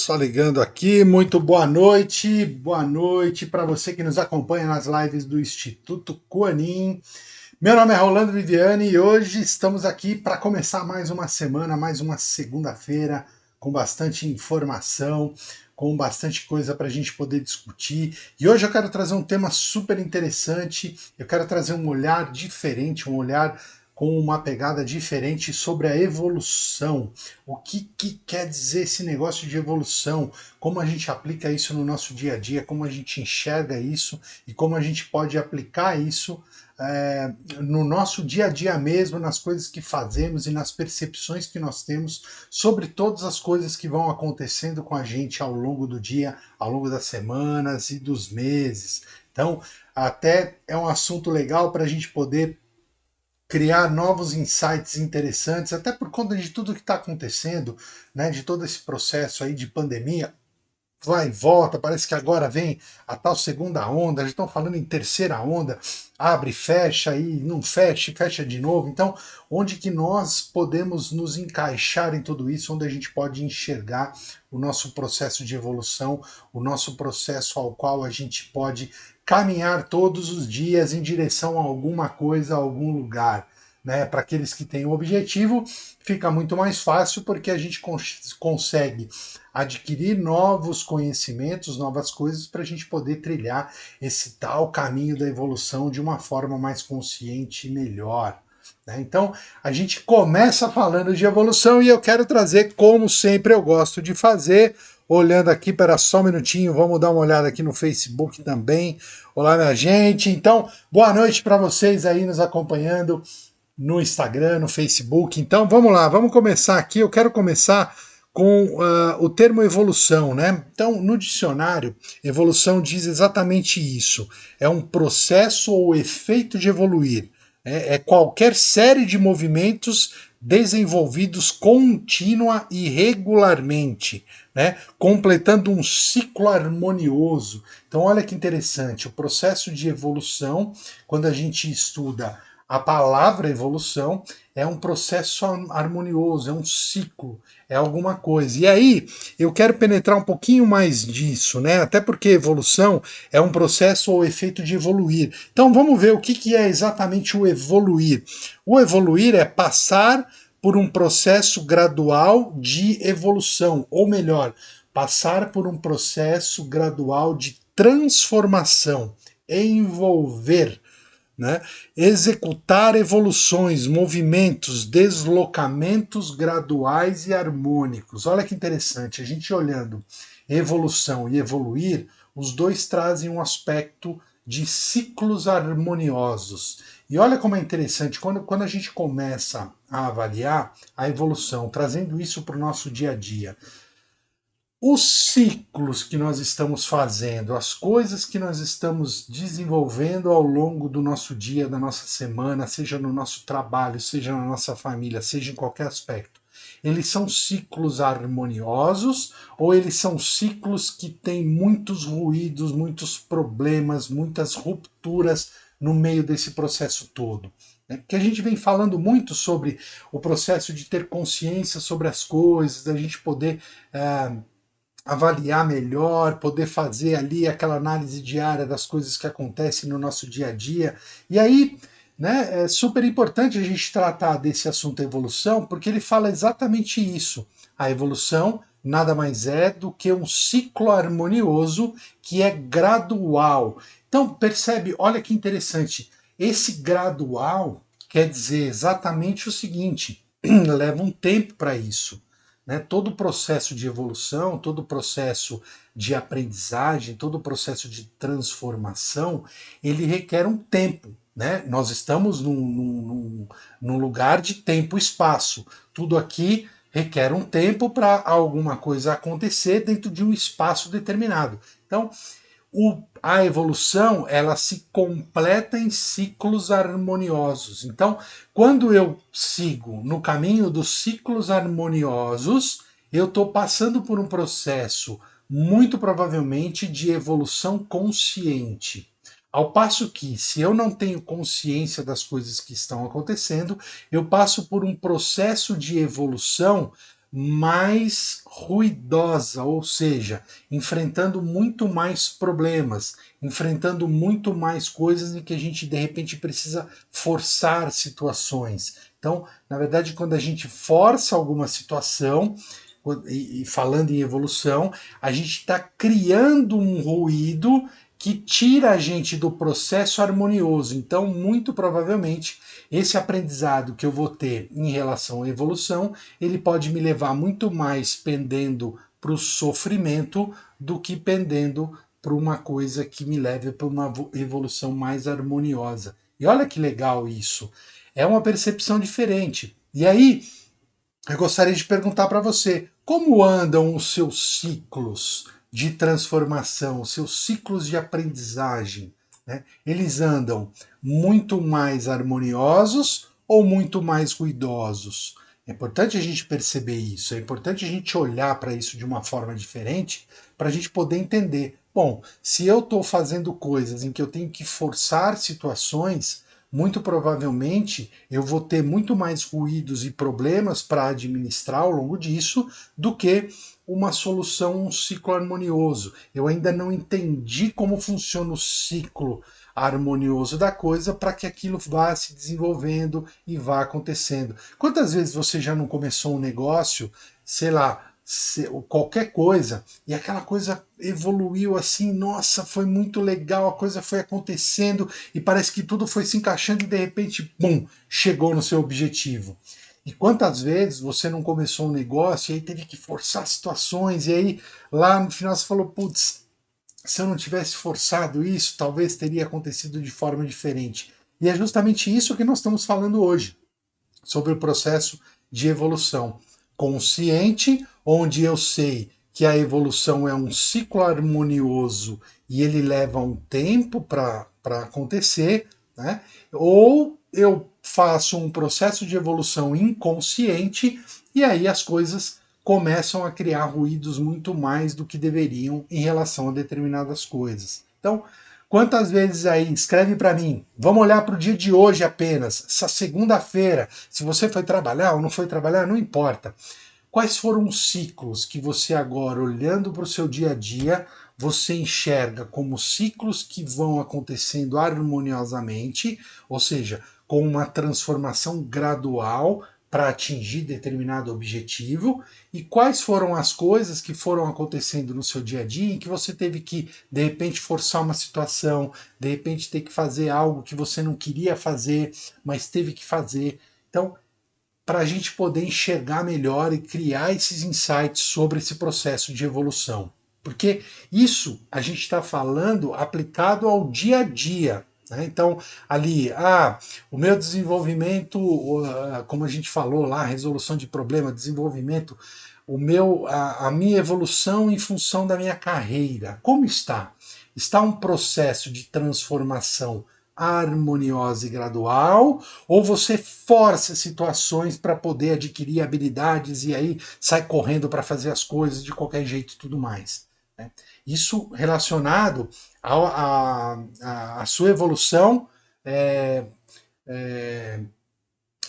Só ligando aqui, muito boa noite para você que nos acompanha nas lives do Instituto Kuanin. Meu nome é Rolando Viviani e hoje estamos aqui para começar mais uma semana, mais uma segunda-feira, com bastante informação, com bastante coisa para a gente poder discutir. E hoje eu quero trazer um tema super interessante, eu quero trazer um olhar diferente, um olhar com uma pegada diferente sobre a evolução. O que quer dizer esse negócio de evolução? Como a gente aplica isso no nosso dia a dia? Como a gente enxerga isso? E como a gente pode aplicar isso no nosso dia a dia mesmo, nas coisas que fazemos e nas percepções que nós temos sobre todas as coisas que vão acontecendo com a gente ao longo do dia, ao longo das semanas e dos meses. Então, até é um assunto legal para a gente poder criar novos insights interessantes, até por conta de tudo que está acontecendo, né, de todo esse processo aí de pandemia, vai e volta, parece que agora vem a tal segunda onda, já estão falando em terceira onda, abre, fecha e não fecha, fecha de novo. Então, onde que nós podemos nos encaixar em tudo isso, onde a gente pode enxergar o nosso processo de evolução, o nosso processo ao qual a gente pode caminhar todos os dias em direção a alguma coisa, a algum lugar. Né? Para aqueles que têm um objetivo, fica muito mais fácil porque a gente consegue adquirir novos conhecimentos, novas coisas para a gente poder trilhar esse tal caminho da evolução de uma forma mais consciente e melhor. Né? Então, a gente começa falando de evolução e eu quero trazer, como sempre eu gosto de fazer, olhando aqui, para só um minutinho, vamos dar uma olhada aqui no Facebook também. Olá, minha gente. Então, boa noite para vocês aí nos acompanhando no Instagram, no Facebook. Então, vamos lá, vamos começar aqui. Eu quero começar com o termo evolução, né? Então, no dicionário, evolução diz exatamente isso. É um processo ou efeito de evoluir. É qualquer série de movimentos desenvolvidos contínua e regularmente, né? Completando um ciclo harmonioso. Então, olha que interessante, o processo de evolução, quando a gente estuda a palavra evolução, é um processo harmonioso, é um ciclo, é alguma coisa. E aí, eu quero penetrar um pouquinho mais disso, né? Até porque evolução é um processo ou efeito de evoluir. Então vamos ver o que é exatamente o evoluir. O evoluir é passar por um processo gradual de evolução, ou melhor, passar por um processo gradual de transformação, envolver, né? Executar evoluções, movimentos, deslocamentos graduais e harmônicos. Olha que interessante, a gente olhando evolução e evoluir, os dois trazem um aspecto de ciclos harmoniosos. E olha como é interessante, quando a gente começa a avaliar a evolução, trazendo isso para o nosso dia a dia, os ciclos que nós estamos fazendo, as coisas que nós estamos desenvolvendo ao longo do nosso dia, da nossa semana, seja no nosso trabalho, seja na nossa família, seja em qualquer aspecto, eles são ciclos harmoniosos ou eles são ciclos que têm muitos ruídos, muitos problemas, muitas rupturas no meio desse processo todo? Porque a gente vem falando muito sobre o processo de ter consciência sobre as coisas, da gente poder avaliar melhor, poder fazer ali aquela análise diária das coisas que acontecem no nosso dia a dia. E aí, né, é super importante a gente tratar desse assunto evolução, porque ele fala exatamente isso. A evolução nada mais é do que um ciclo harmonioso que é gradual. Então, percebe, olha que interessante, esse gradual quer dizer exatamente o seguinte, leva um tempo para isso. Né? Todo o processo de evolução, todo o processo de aprendizagem, todo o processo de transformação, ele requer um tempo. Né? Nós estamos num lugar de tempo e espaço. Tudo aqui requer um tempo para alguma coisa acontecer dentro de um espaço determinado. Então, a evolução ela se completa em ciclos harmoniosos. Então, quando eu sigo no caminho dos ciclos harmoniosos, eu estou passando por um processo, muito provavelmente, de evolução consciente. Ao passo que, se eu não tenho consciência das coisas que estão acontecendo, eu passo por um processo de evolução mais ruidosa, ou seja, enfrentando muito mais problemas, enfrentando muito mais coisas em que a gente de repente precisa forçar situações. Então, na verdade, quando a gente força alguma situação, e falando em evolução, a gente está criando um ruído que tira a gente do processo harmonioso. Então, muito provavelmente, esse aprendizado que eu vou ter em relação à evolução, ele pode me levar muito mais pendendo para o sofrimento do que pendendo para uma coisa que me leve para uma evolução mais harmoniosa. E olha que legal isso. É uma percepção diferente. E aí, eu gostaria de perguntar para você, como andam os seus ciclos de transformação, os seus ciclos de aprendizagem? Né? Eles andam muito mais harmoniosos ou muito mais ruidosos? É importante a gente perceber isso, é importante a gente olhar para isso de uma forma diferente para a gente poder entender. Bom, se eu estou fazendo coisas em que eu tenho que forçar situações, muito provavelmente eu vou ter muito mais ruídos e problemas para administrar ao longo disso do que uma solução, um ciclo harmonioso. Eu ainda não entendi como funciona o ciclo harmonioso da coisa para que aquilo vá se desenvolvendo e vá acontecendo. Quantas vezes você já não começou um negócio, sei lá, qualquer coisa, e aquela coisa evoluiu assim, nossa, foi muito legal, a coisa foi acontecendo e parece que tudo foi se encaixando e de repente, bum, chegou no seu objetivo. E quantas vezes você não começou um negócio e aí teve que forçar situações, e aí lá no final você falou, putz, se eu não tivesse forçado isso, talvez teria acontecido de forma diferente. E é justamente isso que nós estamos falando hoje, sobre o processo de evolução consciente, onde eu sei que a evolução é um ciclo harmonioso e ele leva um tempo para acontecer, né? Ou eu faço um processo de evolução inconsciente e aí as coisas começam a criar ruídos muito mais do que deveriam em relação a determinadas coisas. Então, quantas vezes aí, escreve para mim, vamos olhar para o dia de hoje apenas, essa segunda-feira, se você foi trabalhar ou não foi trabalhar, não importa. Quais foram os ciclos que você agora, olhando para o seu dia a dia, você enxerga como ciclos que vão acontecendo harmoniosamente, ou seja, com uma transformação gradual para atingir determinado objetivo, e quais foram as coisas que foram acontecendo no seu dia a dia em que você teve que, de repente, forçar uma situação, de repente ter que fazer algo que você não queria fazer, mas teve que fazer. Então, para a gente poder enxergar melhor e criar esses insights sobre esse processo de evolução. Porque isso a gente está falando aplicado ao dia a dia. Né? Então, ali, o meu desenvolvimento, como a gente falou lá, resolução de problema, desenvolvimento, a minha evolução em função da minha carreira. Como está? Está um processo de transformação harmoniosa e gradual, ou você força situações para poder adquirir habilidades e aí sai correndo para fazer as coisas de qualquer jeito e tudo mais. Né? Isso relacionado à sua evolução é, é,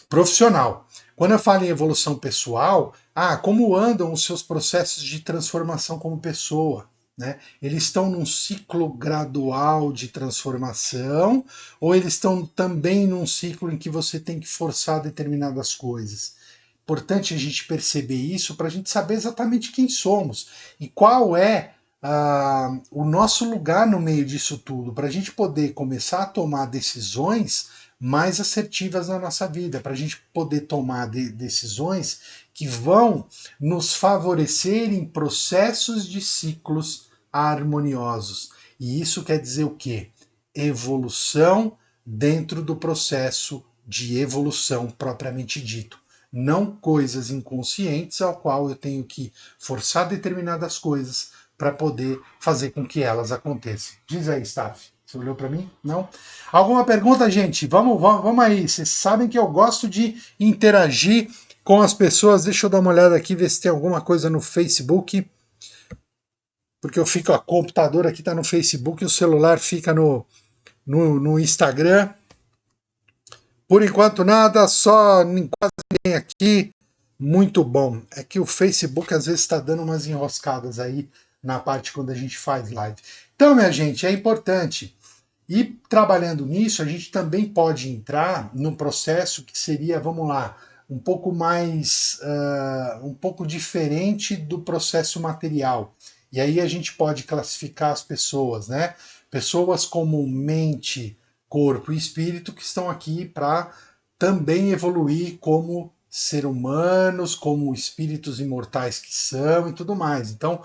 profissional. Quando eu falo em evolução pessoal, como andam os seus processos de transformação como pessoa? Né? Eles estão num ciclo gradual de transformação ou eles estão também num ciclo em que você tem que forçar determinadas coisas? Importante a gente perceber isso para a gente saber exatamente quem somos e qual é o nosso lugar no meio disso tudo, para a gente poder começar a tomar decisões mais assertivas na nossa vida, para a gente poder tomar decisões que vão nos favorecer em processos de ciclos harmoniosos. E isso quer dizer o quê? Evolução dentro do processo de evolução propriamente dito. Não coisas inconscientes ao qual eu tenho que forçar determinadas coisas para poder fazer com que elas aconteçam. Diz aí, Staff. Você olhou para mim? Não? Alguma pergunta, gente? Vamos aí. Vocês sabem que eu gosto de interagir com as pessoas. Deixa eu dar uma olhada aqui, ver se tem alguma coisa no Facebook. Porque eu fico, o computador aqui está no Facebook e o celular fica no Instagram. Por enquanto nada, só quase ninguém aqui. Muito bom. É que o Facebook às vezes está dando umas enroscadas aí na parte quando a gente faz live. Então, minha gente, é importante. E trabalhando nisso, a gente também pode entrar num processo que seria, vamos lá, um pouco mais, um pouco diferente do processo material. E aí a gente pode classificar as pessoas, né? Pessoas como mente, corpo e espírito que estão aqui para também evoluir como ser humanos, como espíritos imortais que são e tudo mais. Então,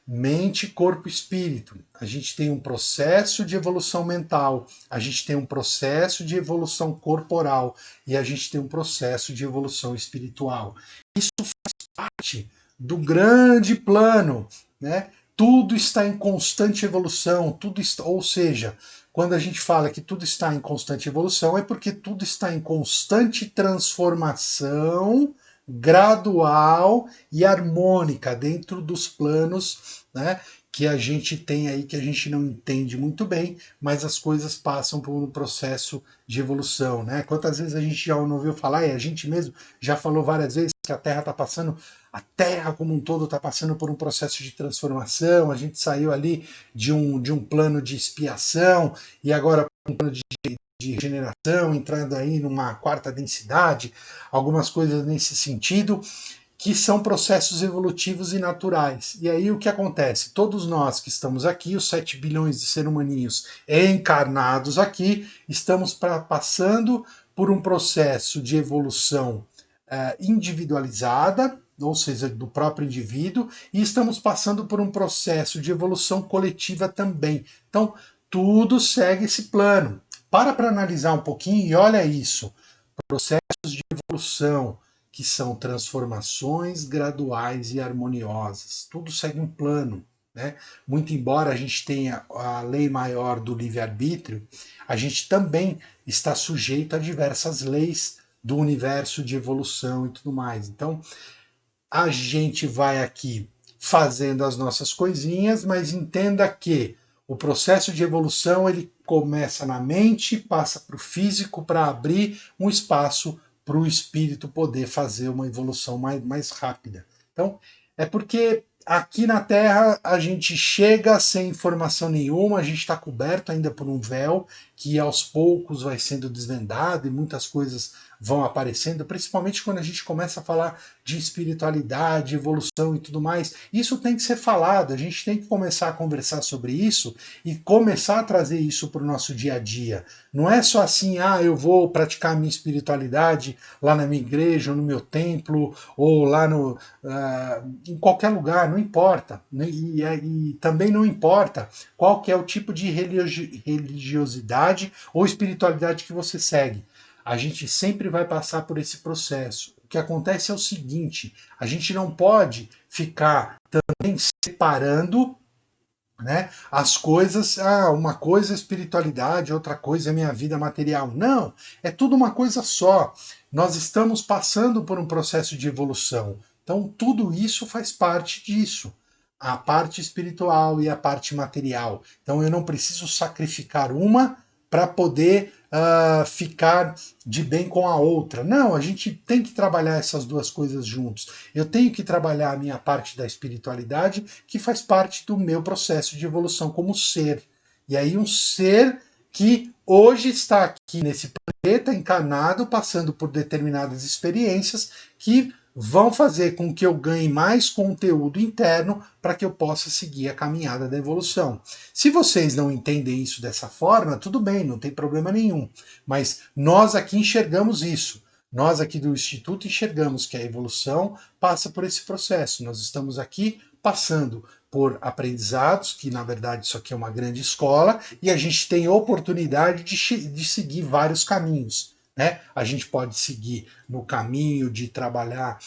mente, corpo e espírito. A gente tem um processo de evolução mental, a gente tem um processo de evolução corporal e a gente tem um processo de evolução espiritual. Isso faz parte do grande plano, né? Tudo está em constante evolução, tudo está, ou seja, quando a gente fala que tudo está em constante evolução, é porque tudo está em constante transformação gradual e harmônica dentro dos planos, né, que a gente tem aí, que a gente não entende muito bem, mas as coisas passam por um processo de evolução, né? Quantas vezes a gente já não ouviu falar, e a gente mesmo já falou várias vezes que a Terra está passando, a Terra como um todo está passando por um processo de transformação, a gente saiu ali de um plano de expiação e agora um plano de regeneração, entrando aí numa quarta densidade, algumas coisas nesse sentido, que são processos evolutivos e naturais. E aí o que acontece? Todos nós que estamos aqui, os 7 bilhões de seres humaninhos encarnados aqui, estamos passando por um processo de evolução individualizada, ou seja, do próprio indivíduo, e estamos passando por um processo de evolução coletiva também. Então, tudo segue esse plano. Para analisar um pouquinho e olha isso. Processos de evolução, que são transformações graduais e harmoniosas. Tudo segue um plano. Né? Muito embora a gente tenha a lei maior do livre-arbítrio, a gente também está sujeito a diversas leis do universo de evolução e tudo mais. Então, a gente vai aqui fazendo as nossas coisinhas, mas entenda que o processo de evolução ele começa na mente, passa para o físico para abrir um espaço para o espírito poder fazer uma evolução mais rápida. Então, é porque aqui na Terra a gente chega sem informação nenhuma, a gente está coberto ainda por um véu que aos poucos vai sendo desvendado e muitas coisas vão aparecendo, principalmente quando a gente começa a falar de espiritualidade, evolução e tudo mais. Isso tem que ser falado, a gente tem que começar a conversar sobre isso e começar a trazer isso para o nosso dia a dia. Não é só assim, eu vou praticar a minha espiritualidade lá na minha igreja, ou no meu templo, ou lá no, em qualquer lugar, não importa. E também não importa qual que é o tipo de religiosidade ou espiritualidade que você segue. A gente sempre vai passar por esse processo. O que acontece é o seguinte: a gente não pode ficar também separando, né, as coisas. Uma coisa é espiritualidade, outra coisa é minha vida material. Não, é tudo uma coisa só. Nós estamos passando por um processo de evolução. Então, tudo isso faz parte disso. A parte espiritual e a parte material. Então, eu não preciso sacrificar uma para poder ficar de bem com a outra. Não, a gente tem que trabalhar essas duas coisas juntos. Eu tenho que trabalhar a minha parte da espiritualidade, que faz parte do meu processo de evolução como ser. E aí, um ser que hoje está aqui nesse planeta encarnado, passando por determinadas experiências que vão fazer com que eu ganhe mais conteúdo interno para que eu possa seguir a caminhada da evolução. Se vocês não entendem isso dessa forma, tudo bem, não tem problema nenhum. Mas nós aqui enxergamos isso. Nós aqui do Instituto enxergamos que a evolução passa por esse processo. Nós estamos aqui passando por aprendizados, que na verdade isso aqui é uma grande escola, e a gente tem oportunidade de seguir vários caminhos. Né? A gente pode seguir no caminho de trabalhar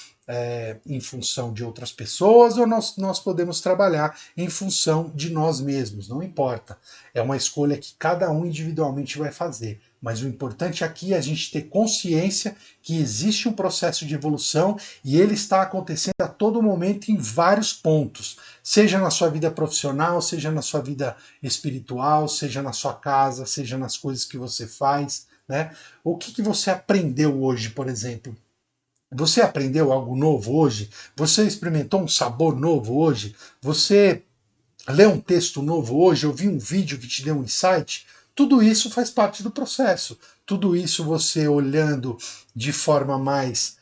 em função de outras pessoas, ou nós podemos trabalhar em função de nós mesmos, não importa. É uma escolha que cada um individualmente vai fazer. Mas o importante aqui é a gente ter consciência que existe um processo de evolução e ele está acontecendo a todo momento em vários pontos, seja na sua vida profissional, seja na sua vida espiritual, seja na sua casa, seja nas coisas que você faz. Né? O que você aprendeu hoje, por exemplo? Você aprendeu algo novo hoje? Você experimentou um sabor novo hoje? Você leu um texto novo hoje? Ouviu um vídeo que te deu um insight? Tudo isso faz parte do processo. Tudo isso você olhando de forma mais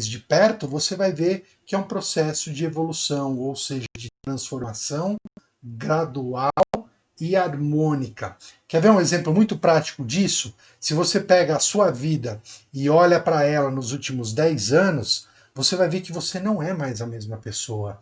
de perto, você vai ver que é um processo de evolução, ou seja, de transformação gradual e harmônica. Quer ver um exemplo muito prático disso? Se você pega a sua vida e olha para ela nos últimos 10 anos, você vai ver que você não é mais a mesma pessoa.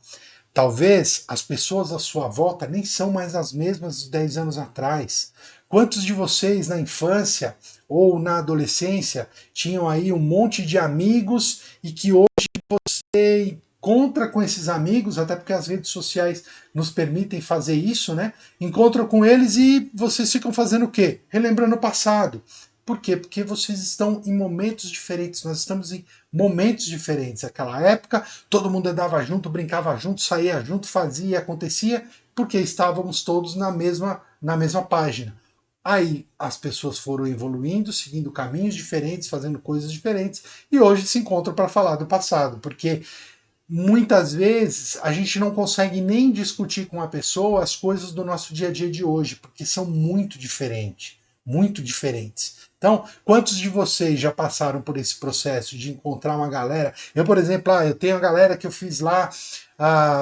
Talvez as pessoas à sua volta nem são mais as mesmas de 10 anos atrás. Quantos de vocês na infância ou na adolescência tinham aí um monte de amigos e que hoje você encontra com esses amigos, até porque as redes sociais nos permitem fazer isso, né? Encontra com eles e vocês ficam fazendo o quê? Relembrando o passado. Por quê? Porque vocês estão em momentos diferentes, nós estamos em momentos diferentes. Aquela época, todo mundo andava junto, brincava junto, saía junto, fazia e acontecia, porque estávamos todos na mesma página. Aí as pessoas foram evoluindo, seguindo caminhos diferentes, fazendo coisas diferentes, e hoje se encontram para falar do passado, porque muitas vezes a gente não consegue nem discutir com a pessoa as coisas do nosso dia a dia de hoje, porque são muito diferentes, muito diferentes. Então, quantos de vocês já passaram por esse processo de encontrar uma galera? Eu, por exemplo, eu tenho a galera que eu fiz lá, ah,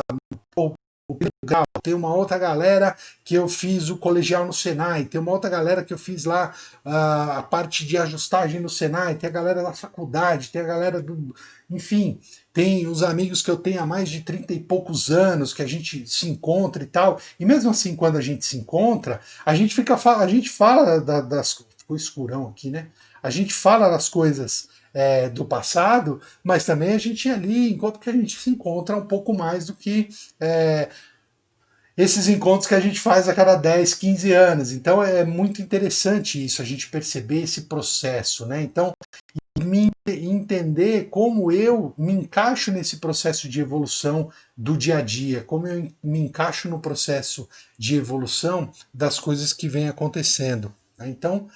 o Pedro Grau, tem uma outra galera que eu fiz o colegial no Senai, tem uma outra galera que eu fiz lá a parte de ajustagem no Senai, tem a galera da faculdade, tem a galera do. Enfim, tem os amigos que eu tenho há mais de 30 e poucos anos, que a gente se encontra e tal. E mesmo assim, quando a gente se encontra, a gente fala das. Ficou escurão aqui, né? A gente fala das coisas do passado, mas também a gente ali, enquanto que a gente se encontra um pouco mais do que esses encontros que a gente faz a cada 10, 15 anos. Então é muito interessante isso, a gente perceber esse processo, né? Então, entender como eu me encaixo nesse processo de evolução do dia a dia, como eu me encaixo no processo de evolução das coisas que vêm acontecendo. Né? Então,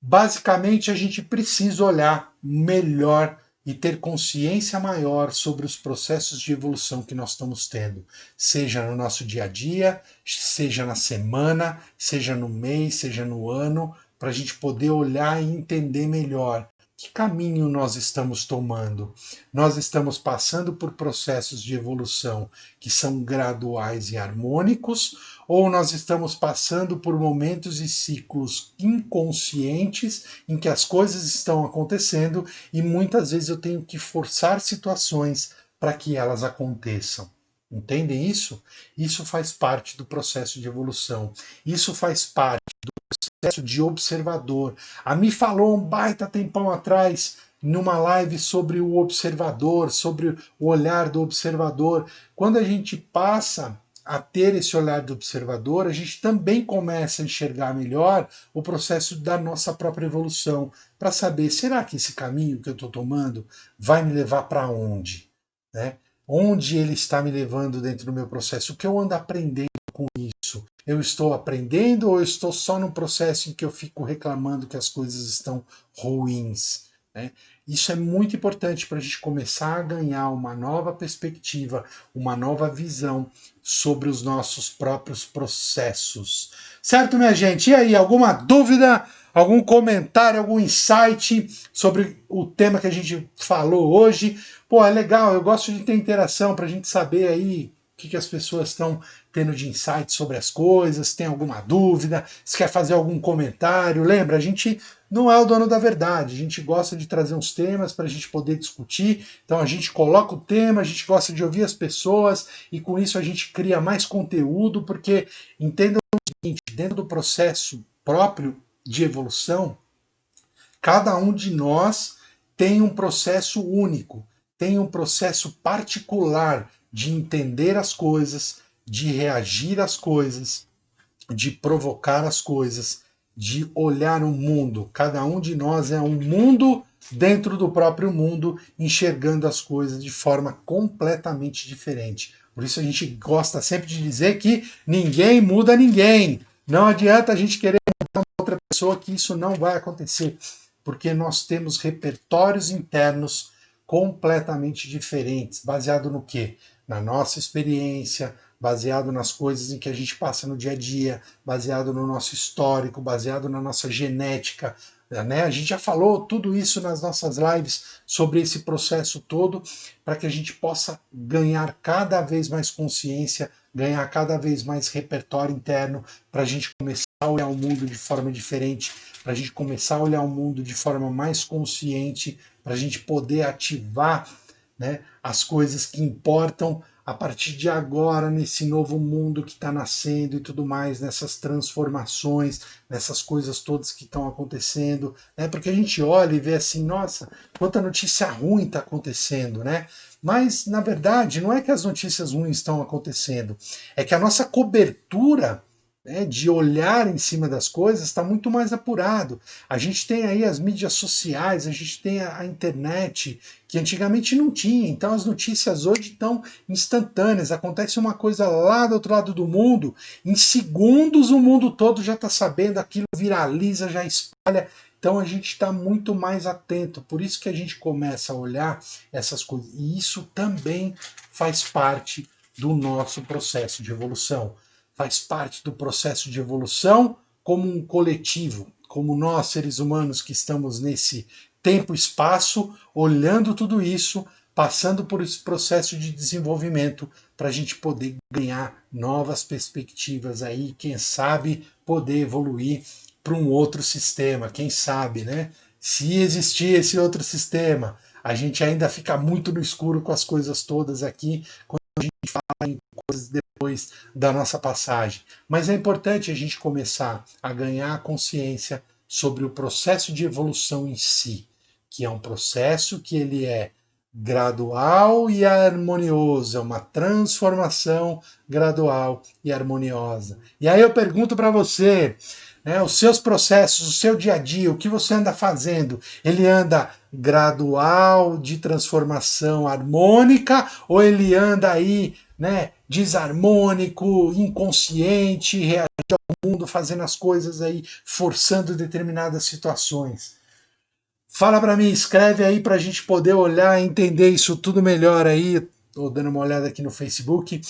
basicamente, a gente precisa olhar melhor e ter consciência maior sobre os processos de evolução que nós estamos tendo, seja no nosso dia a dia, seja na semana, seja no mês, seja no ano, para a gente poder olhar e entender melhor que caminho nós estamos tomando. Nós estamos passando por processos de evolução que são graduais e harmônicos, ou nós estamos passando por momentos e ciclos inconscientes em que as coisas estão acontecendo e muitas vezes eu tenho que forçar situações para que elas aconteçam. Entendem isso? Isso faz parte do processo de evolução. Isso faz parte processo de observador. A Mi falou um baita tempão atrás numa live sobre o observador, sobre o olhar do observador. Quando a gente passa a ter esse olhar do observador, a gente também começa a enxergar melhor o processo da nossa própria evolução, para saber, será que esse caminho que eu estou tomando vai me levar para onde? Né? Onde ele está me levando dentro do meu processo? O que eu ando aprendendo com isso? Eu estou aprendendo ou eu estou só num processo em que eu fico reclamando que as coisas estão ruins? Né? Isso é muito importante para a gente começar a ganhar uma nova perspectiva, uma nova visão sobre os nossos próprios processos. Certo, minha gente? E aí, alguma dúvida, algum comentário, algum insight sobre o tema que a gente falou hoje? Pô, é legal, eu gosto de ter interação para a gente saber aí o que as pessoas estão tendo de insight sobre as coisas, tem alguma dúvida, se quer fazer algum comentário. Lembra, a gente não é o dono da verdade, a gente gosta de trazer uns temas para a gente poder discutir, então a gente coloca o tema, a gente gosta de ouvir as pessoas e com isso a gente cria mais conteúdo, porque entendam o seguinte, dentro do processo próprio de evolução, cada um de nós tem um processo único, tem um processo particular de entender as coisas, de reagir às coisas, de provocar as coisas, de olhar o mundo. Cada um de nós é um mundo dentro do próprio mundo, enxergando as coisas de forma completamente diferente. Por isso a gente gosta sempre de dizer que ninguém muda ninguém. Não adianta a gente querer mudar uma outra pessoa, que isso não vai acontecer. porque nós temos repertórios internos completamente diferentes, baseado no quê? Na nossa experiência, baseado nas coisas em que a gente passa no dia a dia, baseado no nosso histórico, baseado na nossa genética, né? A gente já falou tudo isso nas nossas lives sobre esse processo todo, para que a gente possa ganhar cada vez mais consciência, ganhar cada vez mais repertório interno, para a gente começar a olhar o mundo de forma diferente, para a gente começar a olhar o mundo de forma mais consciente, para a gente poder ativar, né, as coisas que importam a partir de agora, nesse novo mundo que está nascendo e tudo mais, nessas transformações, nessas coisas todas que estão acontecendo, né? Porque a gente olha e vê assim, nossa, quanta notícia ruim está acontecendo, né? Mas, na verdade, não é que as notícias ruins estão acontecendo, é que a nossa cobertura, né, de olhar em cima das coisas está muito mais apurado. A gente tem aí as mídias sociais, a gente tem a internet, que antigamente não tinha. Então as notícias hoje estão instantâneas. Acontece uma coisa lá do outro lado do mundo, em segundos o mundo todo já está sabendo, aquilo viraliza, já espalha. Então a gente está muito mais atento. Por isso que a gente começa a olhar essas coisas. E isso também faz parte do nosso processo de evolução. Faz parte do processo de evolução como um coletivo, como nós, seres humanos, que estamos nesse tempo e espaço, olhando tudo isso, passando por esse processo de desenvolvimento, para a gente poder ganhar novas perspectivas aí, quem sabe poder evoluir para um outro sistema, quem sabe, né? Se existir esse outro sistema, a gente ainda fica muito no escuro com as coisas todas aqui, quando a gente fala em coisas depois da nossa passagem. Mas é importante a gente começar a ganhar consciência sobre o processo de evolução em si, que é um processo que ele é gradual e harmonioso, é uma transformação gradual e harmoniosa. E aí eu pergunto para você, né, os seus processos, o seu dia a dia, o que você anda fazendo, ele anda gradual de transformação harmônica ou ele anda aí, né, desarmônico, inconsciente, reagindo ao mundo, fazendo as coisas aí, forçando determinadas situações? Fala para mim, escreve aí para a gente poder olhar e entender isso tudo melhor aí. Estou dando uma olhada aqui no Facebook,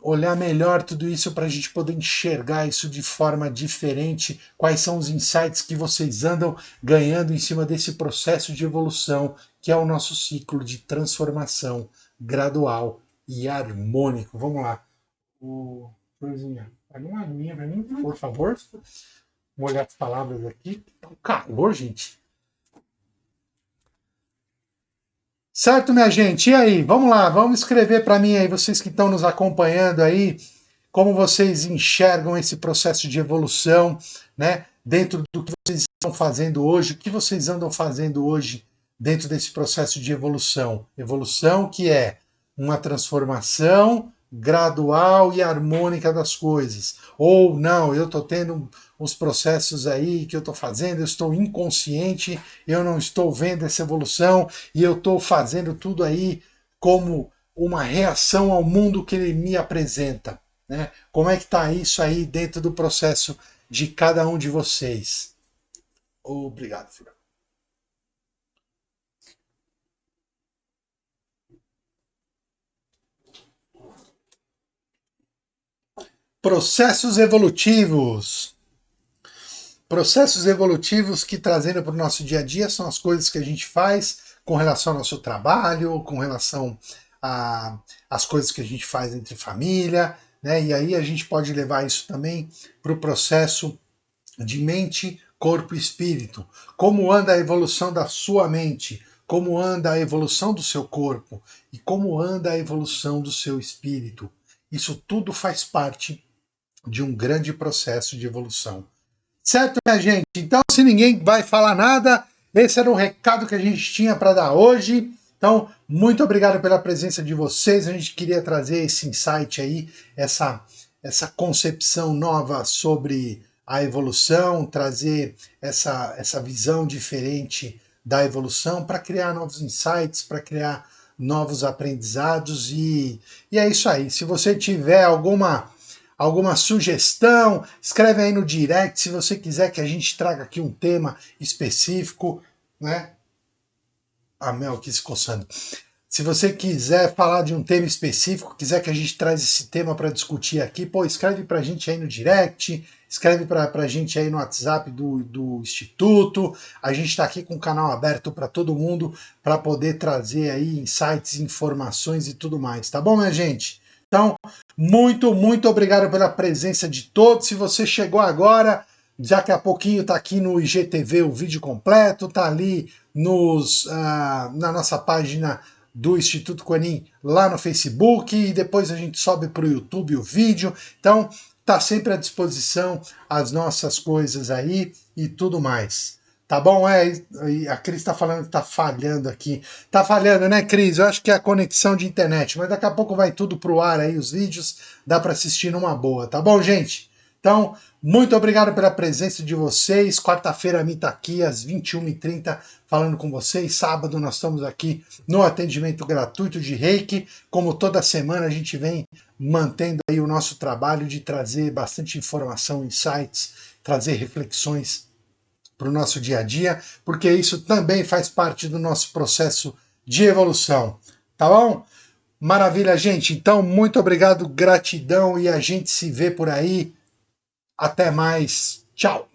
olhar melhor tudo isso para a gente poder enxergar isso de forma diferente. Quais são os insights que vocês andam ganhando em cima desse processo de evolução, que é o nosso ciclo de transformação gradual e harmônico. Vamos lá. Coisinha, pega uma aguinha para mim, por favor. Vou olhar as palavras aqui. Tá um calor, gente. Certo, minha gente? E aí? Vamos lá, vamos escrever para mim aí, vocês que estão nos acompanhando aí, como vocês enxergam esse processo de evolução, né? Dentro do que vocês estão fazendo hoje, o que vocês andam fazendo hoje dentro desse processo de evolução. Evolução que é uma transformação gradual e harmônica das coisas. Ou não, eu estou tendo os processos aí que eu estou fazendo, eu estou inconsciente, eu não estou vendo essa evolução e eu estou fazendo tudo aí como uma reação ao mundo que ele me apresenta. Né? Como é que está isso aí dentro do processo de cada um de vocês? Obrigado, filho. Processos evolutivos. Processos evolutivos que, trazendo para o nosso dia a dia, são as coisas que a gente faz com relação ao nosso trabalho, com relação às coisas que a gente faz entre família, né? E aí a gente pode levar isso também para o processo de mente, corpo e espírito. Como anda a evolução da sua mente, como anda a evolução do seu corpo e como anda a evolução do seu espírito. Isso tudo faz parte de um grande processo de evolução. Certo, minha gente? Então, se ninguém vai falar nada, esse era o recado que a gente tinha para dar hoje. Então, muito obrigado pela presença de vocês. A gente queria trazer esse insight aí, essa concepção nova sobre a evolução, trazer essa visão diferente da evolução para criar novos insights, para criar novos aprendizados. E é isso aí. Se você tiver alguma sugestão, escreve aí no direct se você quiser que a gente traga aqui um tema específico, né? A Mel aqui se coçando. Se você quiser falar de um tema específico, quiser que a gente traz esse tema para discutir aqui, pô, escreve para a gente aí no direct, escreve para a gente aí no WhatsApp do Instituto. A gente está aqui com o canal aberto para todo mundo para poder trazer aí insights, informações e tudo mais, tá bom, minha gente? Então, muito obrigado pela presença de todos. Se você chegou agora, daqui a pouquinho está aqui no IGTV o vídeo completo, tá ali na nossa página do Instituto Quanin lá no Facebook e depois a gente sobe para o YouTube o vídeo. Então, tá sempre à disposição as nossas coisas aí e tudo mais. Tá bom? A Cris está falando que tá falhando aqui. Tá falhando, né, Cris? Eu acho que é a conexão de internet, mas daqui a pouco vai tudo pro ar aí, os vídeos, dá para assistir numa boa, tá bom, gente? Então, muito obrigado pela presença de vocês. Quarta-feira a mim tá aqui às 21h30 falando com vocês. Sábado nós estamos aqui no atendimento gratuito de Reiki. Como toda semana a gente vem mantendo aí o nosso trabalho de trazer bastante informação, insights, trazer reflexões para o nosso dia a dia, porque isso também faz parte do nosso processo de evolução. Tá bom? Maravilha, gente. Então, muito obrigado, gratidão e a gente se vê por aí. Até mais. Tchau.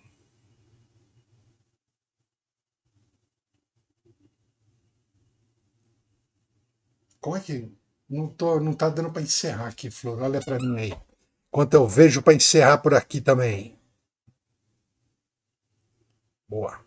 Como é que. Não tá dando para encerrar aqui, Flor. Olha para mim aí. Enquanto eu vejo para encerrar por aqui também. Boa.